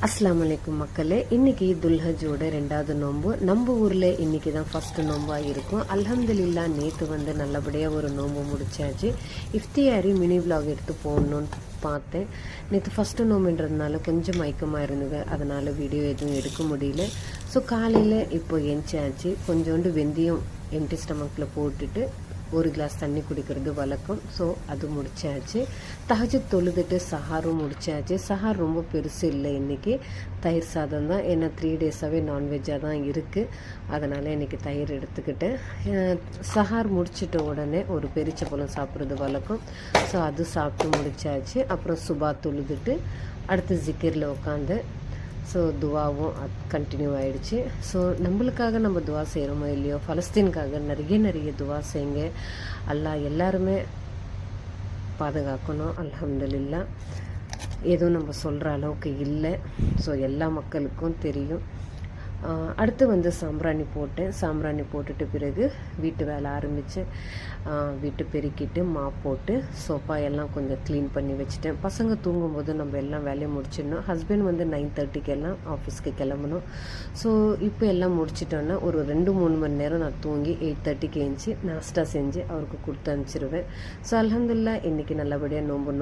அஸ்ஸலாமு அலைக்கும் மக்களே. இன்னைக்கு துல்ஹஜோட 2வது நோன்பு. நம்ம ஊரில் இன்னைக்கு தான் ஃபஸ்ட்டு நோம்பாக இருக்கும். அல்ஹம்துலில்லா நேற்று வந்து நல்லபடியாக ஒரு நோன்பு முடிச்சாச்சு. இஃப்தியாரி மினி விலாக் எடுத்து போடணுன்னு பார்த்தேன். நேற்று ஃபஸ்ட்டு நோம்புன்றதுனால கொஞ்சம் மயக்கமாக இருந்தது, அதனால் வீடியோ எதுவும் எடுக்க முடியல. ஸோ காலையில் இப்போ எஞ்சாச்சு. கொஞ்சோண்டு வெந்தயம் எம்டி ஸ்டமக்கில் போட்டுட்டு ஒரு கிளாஸ் தண்ணி குடிக்கிறது வழக்கம். ஸோ அது முடிச்சாச்சு. தஹஜ்ஜுத் தொழுதுட்டு சஹாரும் முடிச்சாச்சு. சஹார் ரொம்ப பெருசு இல்லை இன்றைக்கி, தயிர் சாதம் தான். ஏன்னா 3 டேஸாகவே நான்வெஜ்ஜாக தான் இருக்குது, அதனால் இன்றைக்கி தயிர் எடுத்துக்கிட்டேன். சஹார் முடிச்சிட்ட உடனே ஒரு பெரிச்சப்பழம் சாப்பிட்றது வழக்கம். ஸோ அது சாப்பிட்டு முடிச்சாச்சு. அப்புறம் சுபா தொழுதுட்டு அடுத்து ஜிக்கிரில் உட்காந்து ஸோ துவாவும் கண்டினியூ ஆகிடுச்சு. ஸோ நம்மளுக்காக நம்ம துவா செய்கிறோமோ இல்லையோ, ஃபலஸ்தீனுக்காக நிறைய துவா செய்யுங்க. அல்லாஹ் எல்லாருமே பாதுகாக்கணும். அல்ஹம்துலில்லா எதுவும் நம்ம சொல்கிற அளவுக்கு இல்லை. ஸோ எல்லா மக்களுக்கும் தெரியும். அடுத்து வந்து சாம்பிராணி போட்டேன். சாம்பிராணி போட்டுட்டு பிறகு வீட்டு வேலை ஆரம்பித்தேன். வீட்டு பெருக்கிட்டு போட்டு சோஃபா எல்லாம் கொஞ்சம் க்ளீன் பண்ணி வச்சுட்டேன். பசங்க தூங்கும்போது நம்ம எல்லாம் வேலையை முடிச்சிடணும். ஹஸ்பண்ட் வந்து 9:30க்கு எல்லாம் ஆஃபீஸ்க்கு கிளம்பணும். ஸோ இப்போ எல்லாம் முடிச்சிட்டோன்னா ஒரு 2-3 மணி நேரம் நான் தூங்கி 8:30க்கு எழுந்துச்சி நாஸ்டா செஞ்சு அவருக்கு கொடுத்து அனுப்பிச்சிடுவேன். ஸோ அல்ஹம்துலில்லாஹ் இன்றைக்கி நல்லபடியாக நோன்பு